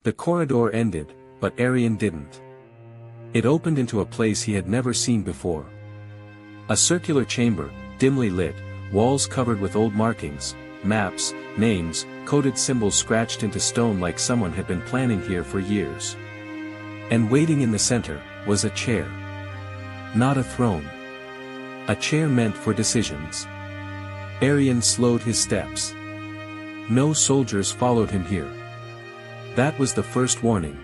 The corridor ended, but Arian didn't. It opened into a place he had never seen before. A circular chamber, dimly lit, walls covered with old markings, maps, names, coded symbols scratched into stone like someone had been planning here for years. And waiting in the center, was a chair. Not a throne. A chair meant for decisions. Arian slowed his steps. No soldiers followed him here. That was the first warning.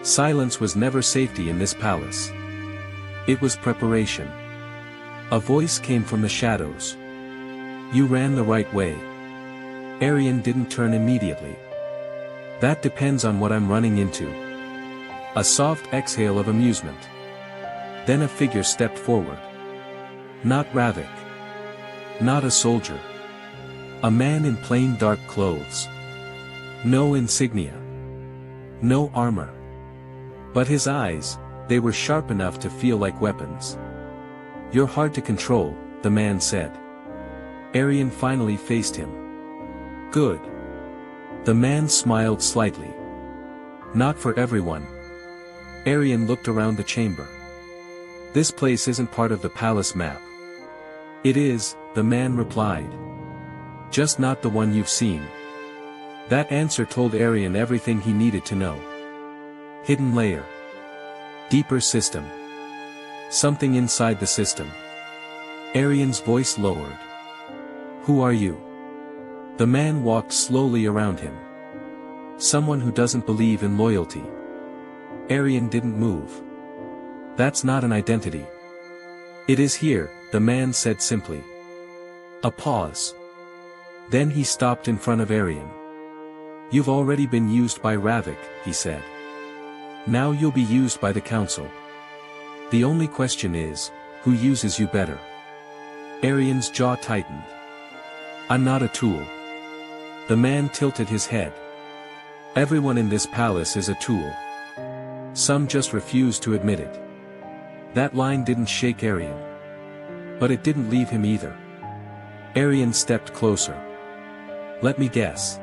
Silence was never safety in this palace. It was preparation. A voice came from the shadows. You ran the right way. Arian didn't turn immediately. That depends on what I'm running into. A soft exhale of amusement. Then a figure stepped forward. Not Ravik. Not a soldier. A man in plain dark clothes. No insignia. No armor. But his eyes, they were sharp enough to feel like weapons. You're hard to control, the man said. Arian finally faced him. Good. The man smiled slightly. Not for everyone. Arian looked around the chamber. This place isn't part of the palace map. It is, the man replied. Just not the one you've seen. That answer told Arian everything he needed to know. Hidden layer. Deeper system. Something inside the system. Arian's voice lowered. Who are you? The man walked slowly around him. Someone who doesn't believe in loyalty. Arian didn't move. That's not an identity. It is here, the man said simply. A pause. Then he stopped in front of Arian. You've already been used by Ravik, he said. Now you'll be used by the council. The only question is, who uses you better? Arian's jaw tightened. I'm not a tool. The man tilted his head. Everyone in this palace is a tool. Some just refuse to admit it. That line didn't shake Arian. But it didn't leave him either. Arian stepped closer. Let me guess.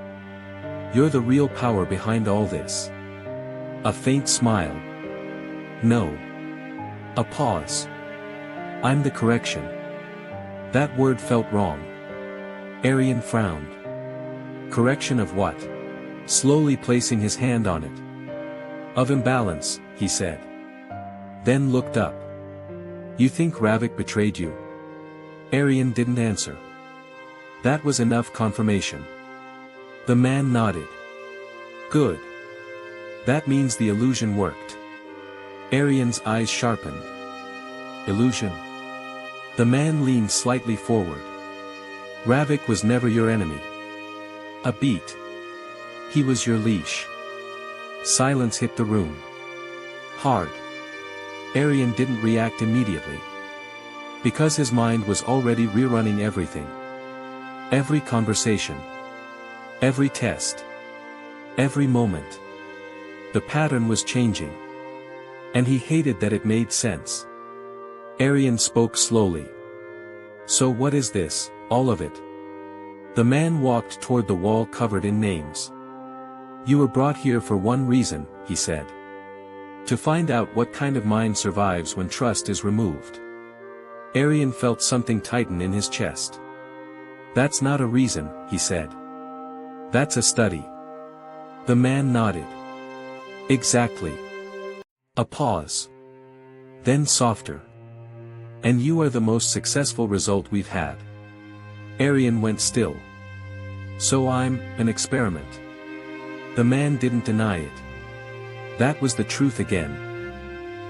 You're the real power behind all this. A faint smile. No. A pause. I'm the correction. That word felt wrong. Arian frowned. Correction of what? Slowly placing his hand on it. Of imbalance, he said. Then looked up. You think Ravik betrayed you? Arian didn't answer. That was enough confirmation. The man nodded. Good. That means the illusion worked. Arian's eyes sharpened. Illusion? The man leaned slightly forward. Ravik was never your enemy. A beat. He was your leash. Silence hit the room. Hard. Arian didn't react immediately. Because his mind was already rerunning everything. Every conversation. Every test. Every moment. The pattern was changing. And he hated that it made sense. Arian spoke slowly. So what is this, all of it? The man walked toward the wall covered in names. You were brought here for one reason, he said. To find out what kind of mind survives when trust is removed. Arian felt something tighten in his chest. That's not a reason, he said. That's a study. The man nodded. Exactly. A pause. Then softer. And you are the most successful result we've had. Arian went still. So I'm an experiment. The man didn't deny it. That was the truth again.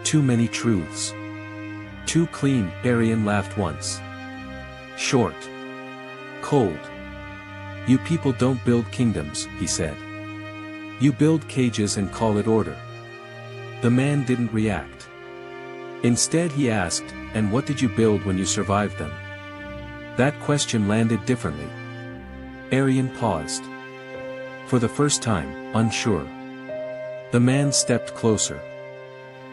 Too many truths. Too clean, Arian laughed once. Short. Cold. You people don't build kingdoms, he said. You build cages and call it order. The man didn't react. Instead he asked, and what did you build when you survived them? That question landed differently. Arian paused. For the first time, unsure. The man stepped closer.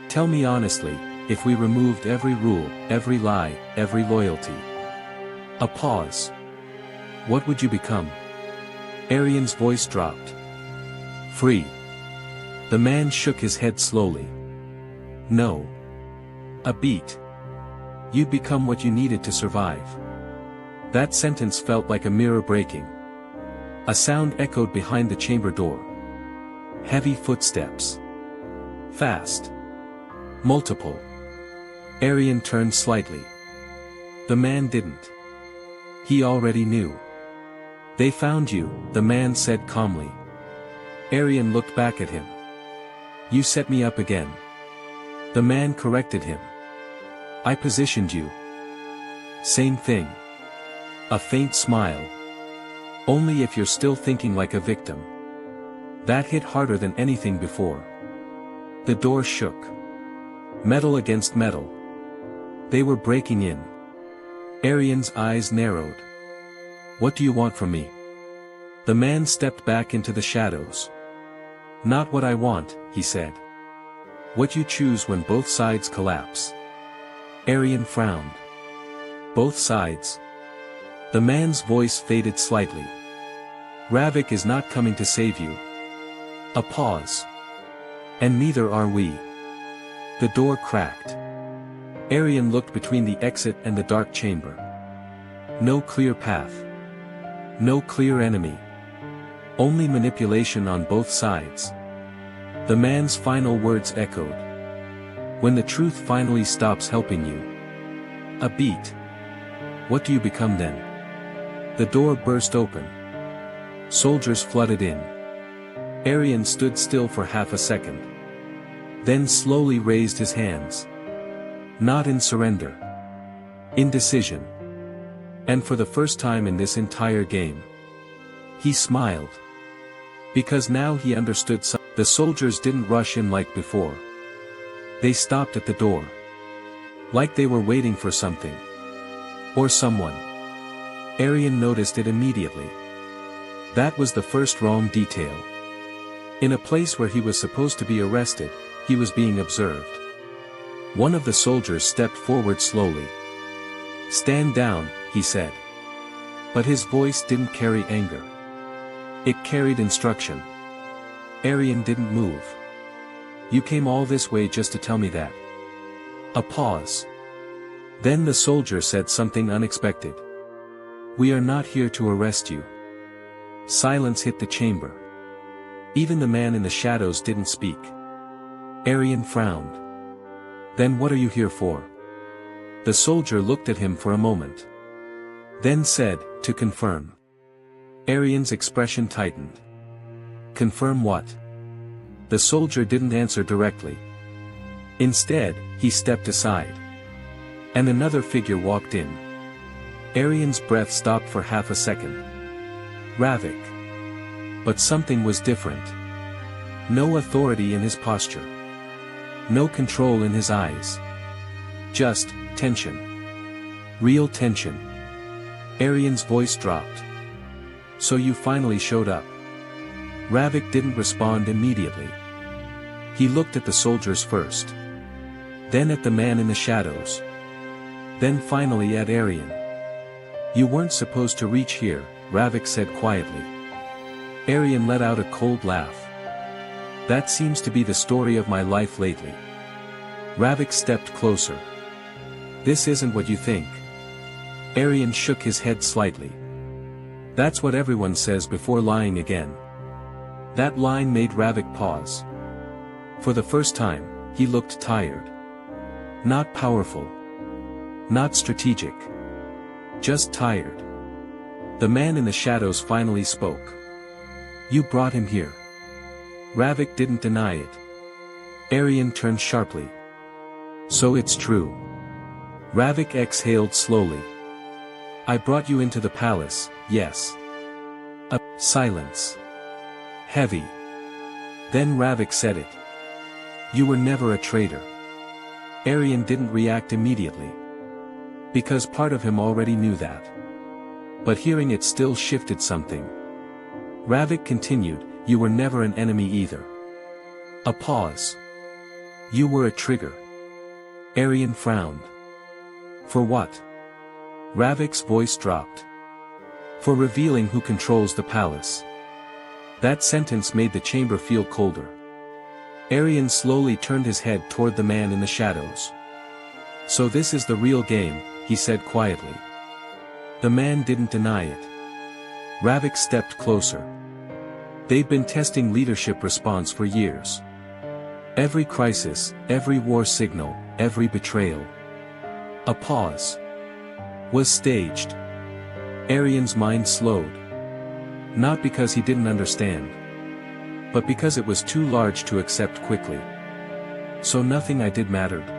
Tell me honestly, if we removed every rule, every lie, every loyalty. A pause. What would you become? Arian's voice dropped. Free. The man shook his head slowly. No. A beat. You'd become what you needed to survive. That sentence felt like a mirror breaking. A sound echoed behind the chamber door. Heavy footsteps. Fast. Multiple. Arian turned slightly. The man didn't. He already knew. They found you, the man said calmly. Arian looked back at him. You set me up again. The man corrected him. I positioned you. Same thing. A faint smile. Only if you're still thinking like a victim. That hit harder than anything before. The door shook. Metal against metal. They were breaking in. Arian's eyes narrowed. What do you want from me? The man stepped back into the shadows. Not what I want, he said. What you choose when both sides collapse. Arian frowned. Both sides. The man's voice faded slightly. Ravik is not coming to save you. A pause. And neither are we. The door cracked. Arian looked between the exit and the dark chamber. No clear path. No clear enemy. Only manipulation on both sides. The man's final words echoed. When the truth finally stops helping you. A beat. What do you become then? The door burst open. Soldiers flooded in. Arian stood still for half a second. Then slowly raised his hands. Not in surrender. In decision. And for the first time in this entire game. He smiled. Because now he understood something. The soldiers didn't rush in like before. They stopped at the door. Like they were waiting for something. Or someone. Arian noticed it immediately. That was the first wrong detail. In a place where he was supposed to be arrested, he was being observed. One of the soldiers stepped forward slowly. Stand down, he said. But his voice didn't carry anger. It carried instruction. Arian didn't move. You came all this way just to tell me that. A pause. Then the soldier said something unexpected. We are not here to arrest you. Silence hit the chamber. Even the man in the shadows didn't speak. Arian frowned. Then what are you here for? The soldier looked at him for a moment. Then said, to confirm. Arian's expression tightened. Confirm what? The soldier didn't answer directly. Instead, he stepped aside. And another figure walked in. Arian's breath stopped for half a second. Ravik. But something was different. No authority in his posture. No control in his eyes. Just, tension. Real tension. Arian's voice dropped. So you finally showed up. Ravik didn't respond immediately. He looked at the soldiers first. Then at the man in the shadows. Then finally at Arian. You weren't supposed to reach here, Ravik said quietly. Arian let out a cold laugh. That seems to be the story of my life lately. Ravik stepped closer. This isn't what you think. Arian shook his head slightly. That's what everyone says before lying again. That line made Ravik pause. For the first time, he looked tired. Not powerful. Not strategic. Just tired. The man in the shadows finally spoke. You brought him here. Ravik didn't deny it. Arian turned sharply. So it's true. Ravik exhaled slowly. I brought you into the palace, yes. A silence. Heavy. Then Ravik said it. You were never a traitor. Arian didn't react immediately. Because part of him already knew that. But hearing it still shifted something. Ravik continued, you were never an enemy either. A pause. You were a trigger. Arian frowned. For what? Ravik's voice dropped. For revealing who controls the palace. That sentence made the chamber feel colder. Arian slowly turned his head toward the man in the shadows. So this is the real game, he said quietly. The man didn't deny it. Ravik stepped closer. They'd been testing leadership response for years. Every crisis, every war signal, every betrayal. A pause was staged. Arian's mind slowed. Not because he didn't understand, but because it was too large to accept quickly. So nothing I did mattered?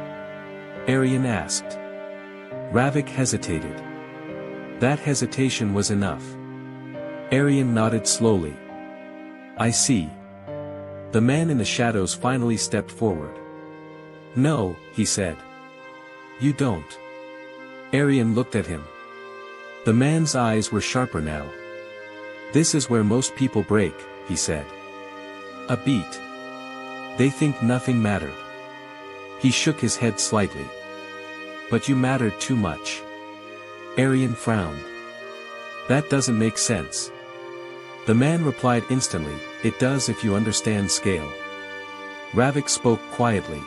Arian asked. Ravik hesitated. That hesitation was enough. Arian nodded slowly. I see. The man in the shadows finally stepped forward. No, he said. You don't. Arian looked at him. The man's eyes were sharper now. This is where most people break, he said. A beat. They think nothing mattered. He shook his head slightly. But you mattered too much. Arian frowned. That doesn't make sense. The man replied instantly, it does if you understand scale. Ravik spoke quietly.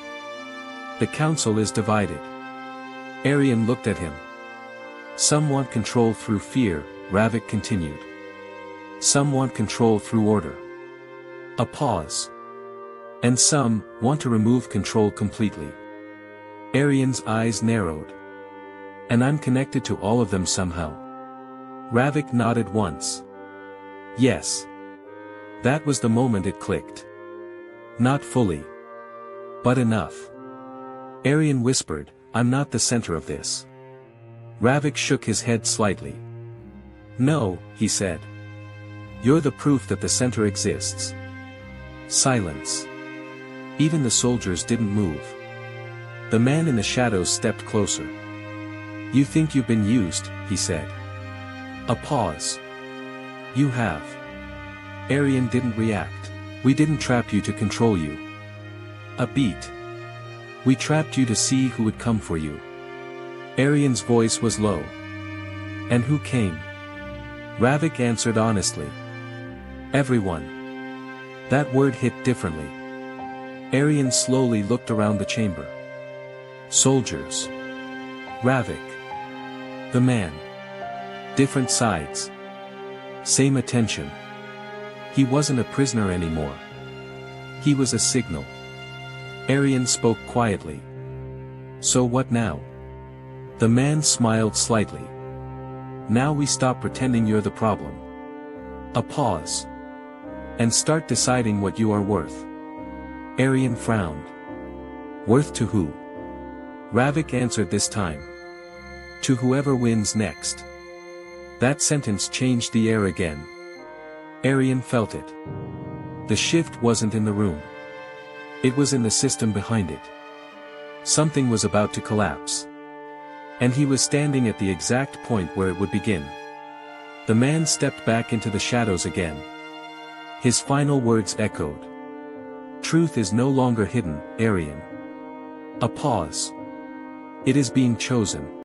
The council is divided. Arian looked at him. Some want control through fear, Ravik continued. Some want control through order. A pause. And some want to remove control completely. Arian's eyes narrowed. And I'm connected to all of them somehow. Ravik nodded once. Yes. That was the moment it clicked. Not fully. But enough. Arian whispered, I'm not the center of this. Ravik shook his head slightly. No, he said. You're the proof that the center exists. Silence. Even the soldiers didn't move. The man in the shadows stepped closer. You think you've been used, he said. A pause. You have. Arian didn't react. We didn't trap you to control you. A beat. We trapped you to see who would come for you. Arian's voice was low. And who came? Ravik answered honestly. Everyone. That word hit differently. Arian slowly looked around the chamber. Soldiers. Ravik. The man. Different sides. Same attention. He wasn't a prisoner anymore. He was a signal. Arian spoke quietly. So what now? The man smiled slightly. Now we stop pretending you're the problem. A pause. And start deciding what you are worth. Arian frowned. Worth to who? Ravik answered this time. To whoever wins next. That sentence changed the air again. Arian felt it. The shift wasn't in the room. It was in the system behind it. Something was about to collapse. And he was standing at the exact point where it would begin. The man stepped back into the shadows again. His final words echoed. Truth is no longer hidden, Arian. A pause. It is being chosen.